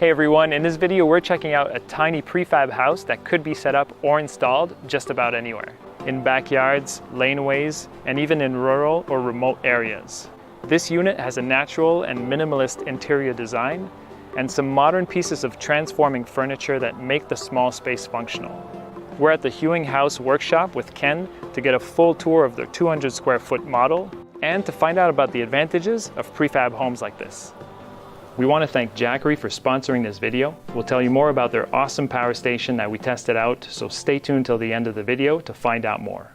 Hey everyone, in this video we're checking out a tiny prefab house that could be set up or installed just about anywhere. In backyards, laneways, and even in rural or remote areas. This unit has a natural and minimalist interior design and some modern pieces of transforming furniture that make the small space functional. We're at the Hewing House workshop with Ken to get a full tour of their 200 square foot model and to find out about the advantages of prefab homes like this. We want to thank Jackery for sponsoring this video. We'll tell you more about their awesome power station that we tested out, so stay tuned till the end of the video to find out more.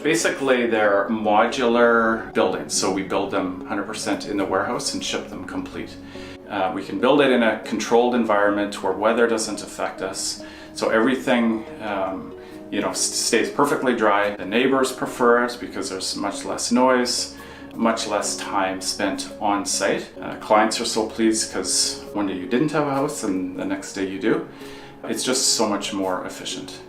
Basically, they're modular buildings, so we build them 100% in the warehouse and ship them complete. We can build it in a controlled environment where weather doesn't affect us, so everything stays perfectly dry. The neighbors prefer it because there's much less noise, much less time spent on site. Clients are so pleased because one day you didn't have a house and the next day you do. It's just so much more efficient.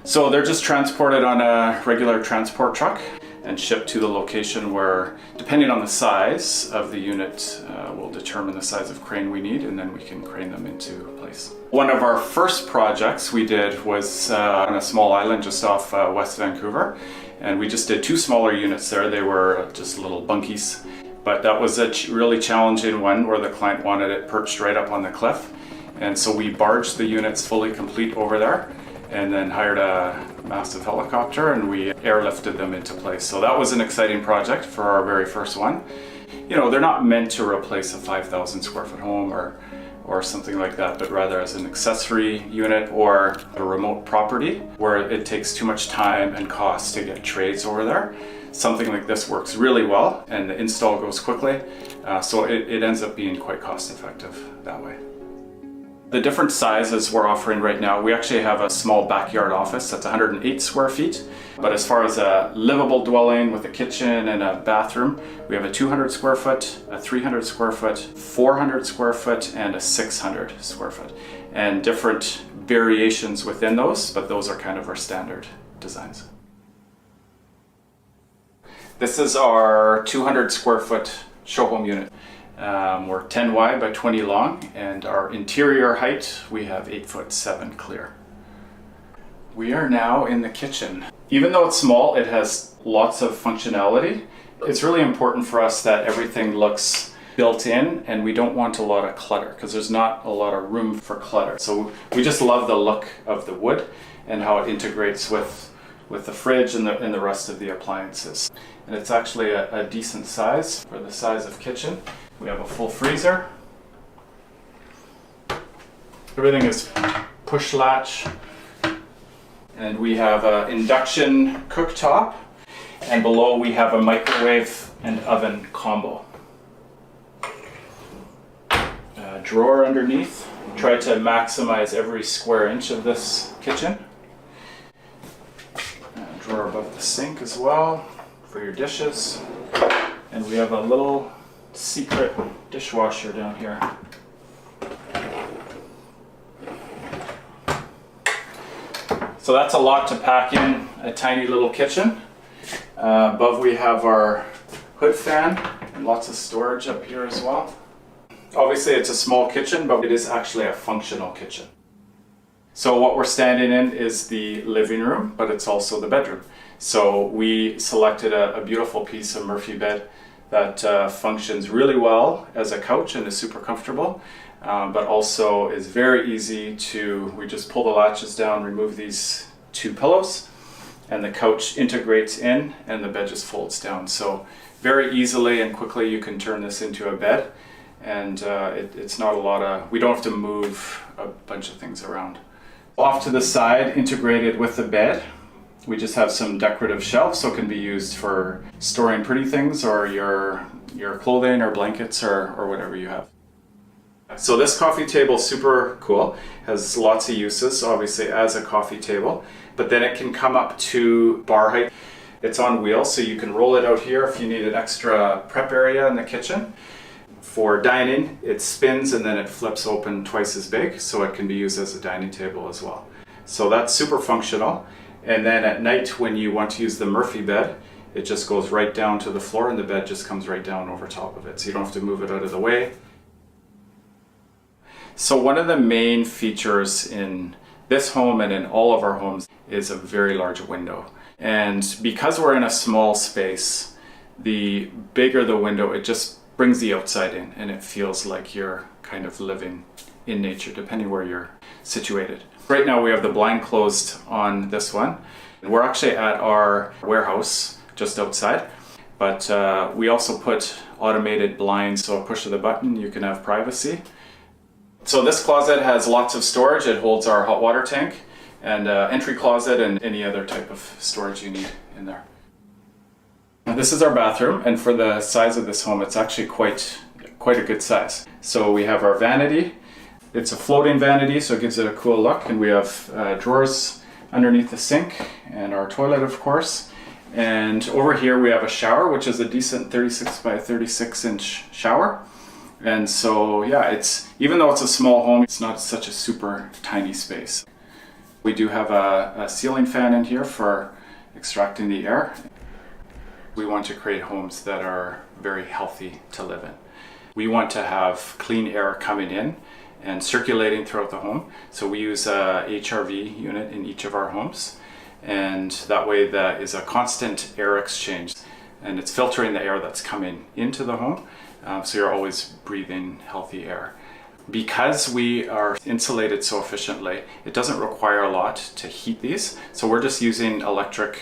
So they're just transported on a regular transport truck and shipped to the location where, depending on the size of the unit, will determine the size of crane we need, and then we can crane them into place. One of our first projects we did was on a small island just off West Vancouver, and we just did two smaller units there. They were just little bunkies, but that was a really challenging one where the client wanted it perched right up on the cliff, and so we barged the units fully complete over there and then hired a massive helicopter and we airlifted them into place. So that was an exciting project for our very first one. You know, they're not meant to replace a 5,000 square foot home or something like that, but rather as an accessory unit or a remote property where it takes too much time and cost to get trades over there. Something like this works really well and the install goes quickly, so it ends up being quite cost effective that way. The different sizes we're offering right now, we actually have a small backyard office that's 108 square feet. But as far as a livable dwelling with a kitchen and a bathroom, we have a 200 square foot, a 300 square foot, 400 square foot, and a 600 square foot. And different variations within those, but those are kind of our standard designs. This is our 200 square foot show home unit. We're 10 wide by 20 long, and our interior height, we have 8'7" clear. We are now in the kitchen. Even though it's small, it has lots of functionality. It's really important for us that everything looks built in, and we don't want a lot of clutter because there's not a lot of room for clutter. So we just love the look of the wood and how it integrates with the fridge and the rest of the appliances. And it's actually a decent size for the size of kitchen. We have a full freezer. Everything is push latch. And we have an induction cooktop. And below we have a microwave and oven combo. A drawer underneath. Try to maximize every square inch of this kitchen. A drawer above the sink as well for your dishes. And we have a little secret dishwasher down here. So that's a lot to pack in a tiny little kitchen. Above we have our hood fan and lots of storage up here as well. Obviously it's a small kitchen, but it is actually a functional kitchen. So what we're standing in is the living room, but it's also the bedroom. So we selected a beautiful piece of Murphy bed that functions really well as a couch and is super comfortable, but also is very easy we just pull the latches down, remove these two pillows, and the couch integrates in and the bed just folds down. So very easily and quickly you can turn this into a bed, and it's not a lot we don't have to move a bunch of things around. Off to the side, integrated with the bed, we just have some decorative shelves, so it can be used for storing pretty things or your clothing or blankets or whatever you have. So this coffee table is super cool, has lots of uses, obviously as a coffee table, but then it can come up to bar height. It's on wheels, so you can roll it out here if you need an extra prep area in the kitchen. For dining, it spins and then it flips open twice as big, so it can be used as a dining table as well. So that's super functional. And then at night, when you want to use the Murphy bed, It just goes right down to the floor and the bed just comes right down over top of it. So you don't have to move it out of the way. So one of the main features in this home and in all of our homes is a very large window. And because we're in a small space, the bigger the window, it just brings the outside in and it feels like you're kind of living in nature, depending where you're situated. Right now we have the blind closed on this one. We're actually at our warehouse just outside, but we also put automated blinds, so a push of the button, you can have privacy. So this closet has lots of storage. It holds our hot water tank and entry closet and any other type of storage you need in there. Now this is our bathroom, and for the size of this home, it's actually quite a good size. So we have our vanity. It's a floating vanity, so it gives it a cool look, and we have drawers underneath the sink and our toilet, of course. And over here we have a shower, which is a decent 36 by 36 inch shower. And so yeah, even though it's a small home, it's not such a super tiny space. We do have a ceiling fan in here for extracting the air. We want to create homes that are very healthy to live in. We want to have clean air coming in and circulating throughout the home. So we use a HRV unit in each of our homes. And that way that is a constant air exchange, and it's filtering the air that's coming into the home. So you're always breathing healthy air. Because we are insulated so efficiently, it doesn't require a lot to heat these. So we're just using electric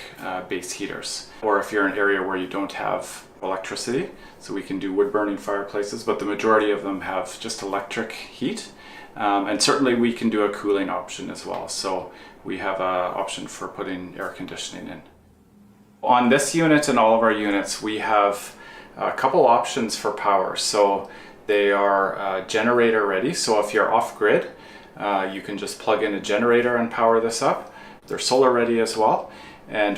base heaters. Or if you're in an area where you don't have electricity, so we can do wood burning fireplaces, but the majority of them have just electric heat. And certainly we can do a cooling option as well. So we have an option for putting air conditioning in. On this unit and all of our units, we have a couple options for power. So they are generator ready. So if you're off grid, you can just plug in a generator and power this up. They're solar ready as well.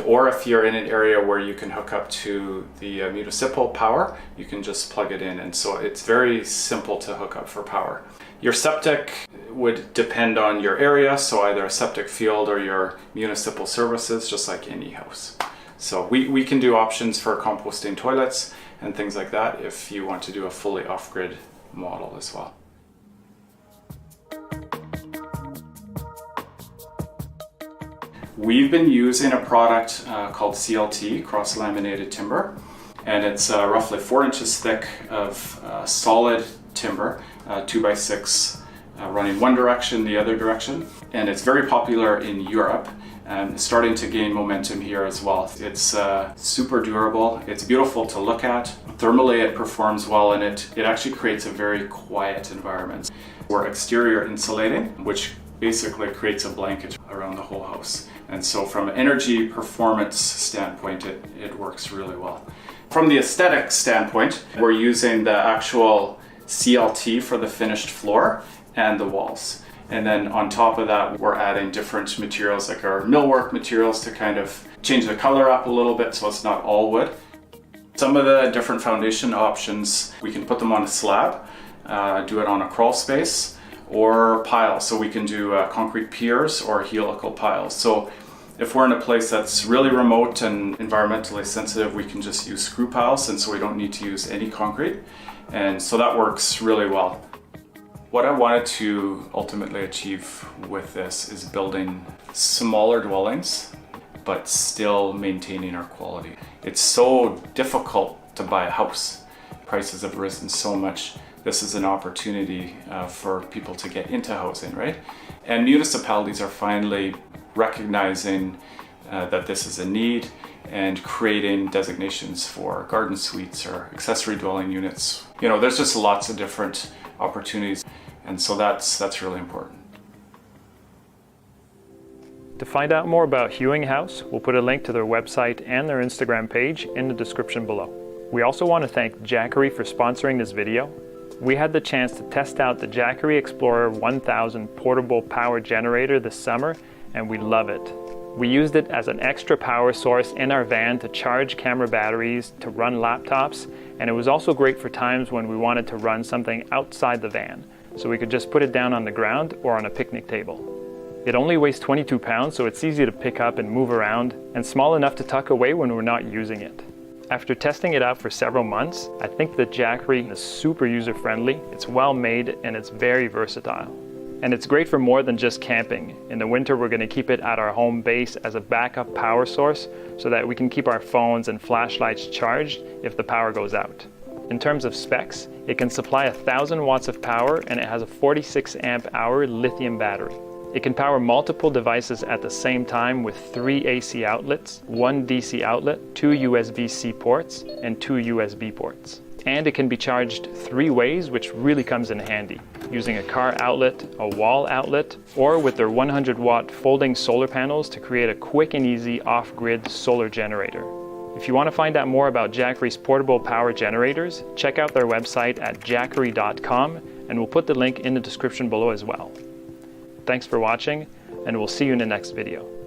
Or if you're in an area where you can hook up to the municipal power, you can just plug it in. And so it's very simple to hook up for power. Your septic would depend on your area, so either a septic field or your municipal services, just like any house. So we can do options for composting toilets and things like that if you want to do a fully off-grid model as well. We've been using a product called CLT, cross-laminated timber, and it's roughly 4 inches thick of solid timber, 2x6, running one direction, the other direction. And it's very popular in Europe and starting to gain momentum here as well. It's super durable, it's beautiful to look at. Thermally it performs well, and it actually creates a very quiet environment. We're exterior insulating, which basically creates a blanket around the whole house. And so from an energy performance standpoint, it works really well. From the aesthetic standpoint, we're using the actual CLT for the finished floor and the walls. And then on top of that, we're adding different materials like our millwork materials to kind of change the color up a little bit so it's not all wood. Some of the different foundation options, we can put them on a slab, do it on a crawl space, or piles. So we can do concrete piers or helical piles. So if we're in a place that's really remote and environmentally sensitive, we can just use screw piles, and so we don't need to use any concrete. And so that works really well. What I wanted to ultimately achieve with this is building smaller dwellings, but still maintaining our quality. It's so difficult to buy a house. Prices have risen so much. This is an opportunity for people to get into housing, right? And municipalities are finally recognizing that this is a need and creating designations for garden suites or accessory dwelling units. You know, there's just lots of different opportunities, and so that's really important. To find out more about Hewing House, we'll put a link to their website and their Instagram page in the description below. We also want to thank Jackery for sponsoring this video. We had the chance to test out the Jackery Explorer 1000 portable power generator this summer, and we love it. We used it as an extra power source in our van to charge camera batteries, to run laptops, and it was also great for times when we wanted to run something outside the van, so we could just put it down on the ground or on a picnic table. It only weighs 22 pounds, so it's easy to pick up and move around, and small enough to tuck away when we're not using it. After testing it out for several months, I think the Jackery is super user-friendly, it's well made, and it's very versatile. And it's great for more than just camping. In the winter, we're going to keep it at our home base as a backup power source so that we can keep our phones and flashlights charged if the power goes out. In terms of specs, it can supply 1,000 watts of power, and it has a 46 amp hour lithium battery. It can power multiple devices at the same time with 3 AC outlets, 1 DC outlet, 2 USB-C ports, and 2 USB ports. And it can be charged 3 ways, which really comes in handy, using a car outlet, a wall outlet, or with their 100-watt folding solar panels to create a quick and easy off-grid solar generator. If you want to find out more about Jackery's portable power generators, check out their website at jackery.com, and we'll put the link in the description below as well. Thanks for watching, and we'll see you in the next video.